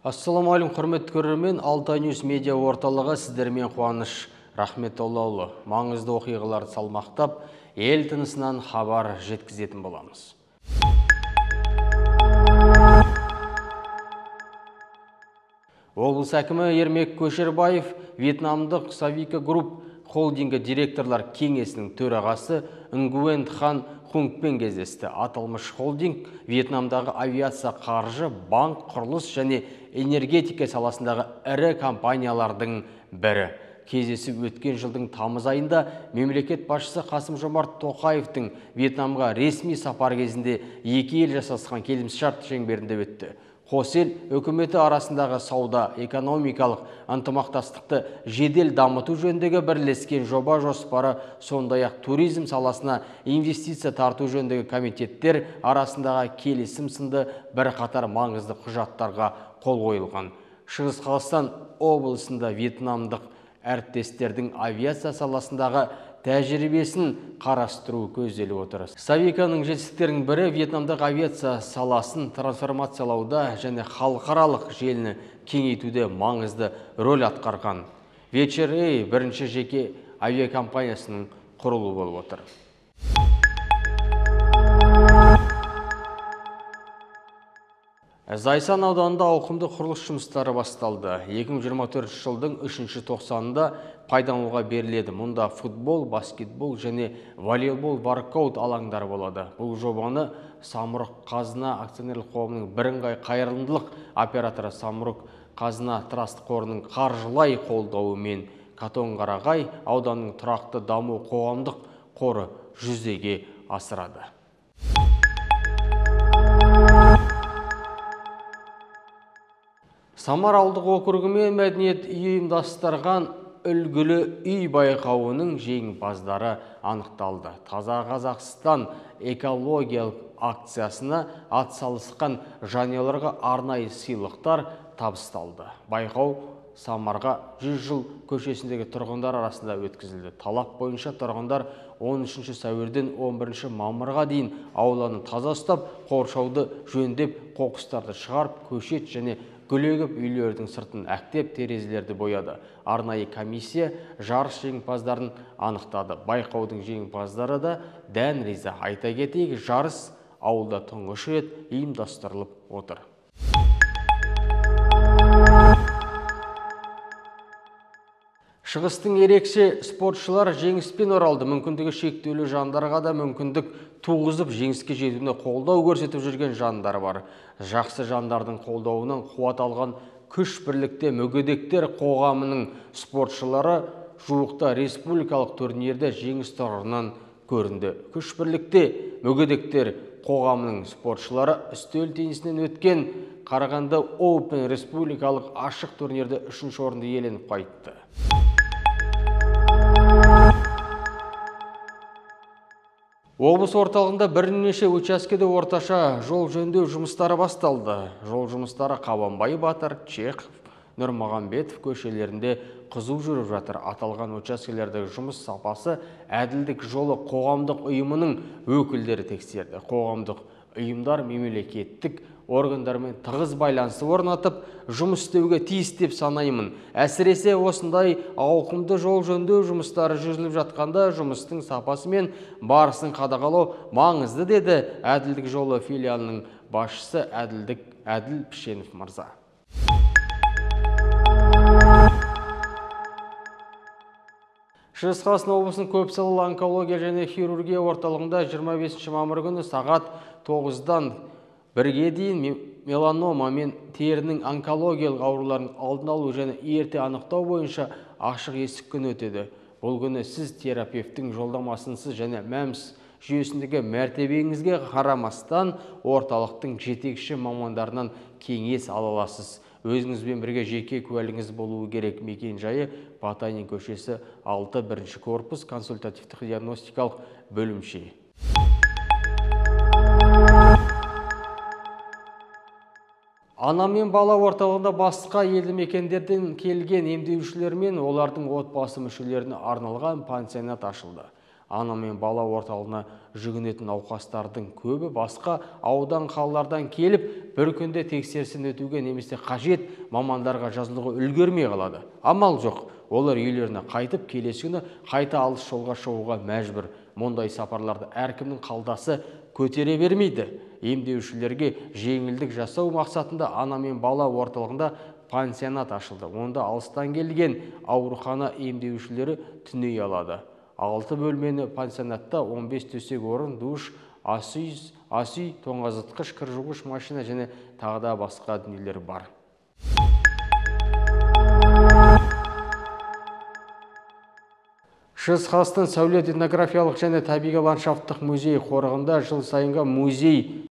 Ассаламалейкум, құрметті көрермен, Алтай Ньюс медиа орталығы сіздермен қуаныш Рахметоллаұлы. Маңызды оқиғаларды салмақтап, ел тынысынан хабар жеткізетін боламыз. Облыс әкімі Ермек Көшербаев Вьетнамдық Савика Групп холдингі директорлар кеңесінің төрағасы Нгуен Хан Хунгпен кездесті. Аталмыш холдинг Вьетнамдағы авиация, қаржы, банк, құрылыс және энергетика саласындағы ірі компаниялардың бірі. Кездесу өткен жылдың тамыз айында мемлекет басшысы Қасым-Жомарт Тоқаевтың Вьетнамға ресми сапар кезінде екі ел жасасқан келісімшарт шеңберінде өтті. Қос ел үкіметі арасындағы сауда, экономикалық ынтымақтастықты жедел дамыту жөніндегі бірлескен жоба жоспары, сондай-ақ туризм саласына инвестиция тарту жөніндегі комитеттер арасындағы келісім сынды бірқатар маңызды құжаттарға қол қойылған. Шығыс Қазақстан облысында вьетнамдық әріптестердің авиация саласындағы тәжірибесін қарастыру көзделіп отыр. Савиканың жетістіктерінің бірі Вьетнамдағы авиация саласын трансформациялауда және халықаралық желіні кеңейтуде маңызды рөл атқарған. VietJet бірінші жеке авиакомпаниясының құрылуы болып отыр. Зайсан ауданында ауқымды құрылыс жұмыстары басталды. 2024 жылдың 3-ші тоқсанында пайдалануға беріледі. Мұнда футбол, баскетбол және волейбол воркаут алаңдары болады. Бұл жобаны Самұрық Қазына акционерлік қоғамының бірыңғай қайырымдылық операторы Самұрық Қазына Траст қорының қаржылай қолдауымен Қатонқарағай ауданының тұрақты даму қоғамдық қоры жүзеге асырады. Самар ауылдық округі мен мәдениет ұйымдастырған үлгілі үй байқауының жеңімпаздары анықталды. Таза Қазақстан экологиялық акциясына атсалысқан жанұяларға арнайы сыйлықтар табысталды. Байқау Самарға 100 жыл көшесіндегі тұрғындар арасында өткізілді. Талап бойынша тұрғындар 13 сәуірден 11 мамырға дейін ауланы таза ұстап, қоршауды жөндеп, қоқыстарды шығарып, көшет және гүл егіп үйлердің сыртын әктеп, терезелерді бояды. Арнайы комиссия жарыс жеңімпаздарын анықтады. Байқаудың жеңімпаздары да дән риза. Айта кетейік, жарыс ауылда тұңғыш рет ұйымдастырылып отыр. Шығыстың ерекше спортшылар жеңіспен оралды. Мүмкіндігі шектеулі жандарға да мүмкіндік туғызып, жеңіске жетуіне қолдау көрсетіп жүрген жандар бар. Жақсы жандардың қолдауынан қуат алған күш бірлікте мүгедектер қоғамының спортшылары жуықта республикалық турнирде жеңіс тұғырынан көрінді. Күш бірлікте мүгедектер қоғамының спортшылары үстел теннисінен өткен Қарағанды Open республикалық ашық турнирде 3-ші орынды иеленіп қайтты. Облыс орталығында бірнеше учаскеде орташа жол жөндеу жұмыстары басталды. Жол жұмыстары Қабанбай Батыр, Чехов, Нұрмағамбетов көшелерінде қызу жүріп жатыр. Аталған учаскелердегі жұмыс сапасы Әділдік жолы қоғамдық ұйымының өкілдері тексерді. Қоғамдық ұйымдар мемлекеттік органдармен тығыз байланысы орнатып, жұмыс істеуге тиіс деп санаймын. Әсіресе осындай ауқымды жол жөндеу жұмыстары жүргізіліп жатқанда жұмыстың сапасы мен барысын қадағалау маңызды, деді Әділдік жолы филиалының басшысы Әділ Пішенов мырза. Шығыс Қазақстан облысының көпсалалы онкология және хирургия орталығында 25 мамыр күні сағат 9-дан 1-ге дейін меланома мен терінің онкологиялық ауруларын алдын алу және ерте анықтау бойынша ашық есік күні өтеді. Бұл күні сіз терапевттің жолдамасынсыз және мәмс жүйесіндегі мәртебеңізге қарамастан орталықтың жетекші мамандарынан кеңес ала аласыз. Өзіңізбен бірге жеке куәлігіңіз болуы керек. Мекен жайы Потанин көшесі 6, 1-ші корпус, консультативтік диагностикалық бөлімше. Ана мен бала орталығында басқа елді мекендерден келген емдеушілер мен олардың отбасы мүшелеріне арналған пансионат ашылды. Ана мен бала орталығына жүгінетін науқастардың көбі басқа аудан қалалардан келіп, бір күнде тексерістен өтуге немесе қажет мамандарға жазылуға үлгермей қалады. Амал жоқ, олар үйлеріне қайтып, келесі күні қайта алыс жолға шығуға мәжбүр. Мұндай сапарларды әркімнің қалтасы көтере бермейді. Емдеушілерге жеңілдік жасау мақсатында ана мен бала орталығында пансионат ашылды. Онда алыстан келген аурухана емдеушілері түней алады. 6 бөлмені пансионатта 15 төсек орын, душ, ас үй, тоңазытқыш, кір жуғыш машина және тағы да басқа дүниелер бар. Шығыс Қазақстан сәулет этнографиялық және табиғи ландшафттық музей қорығында жыл сайынғы музей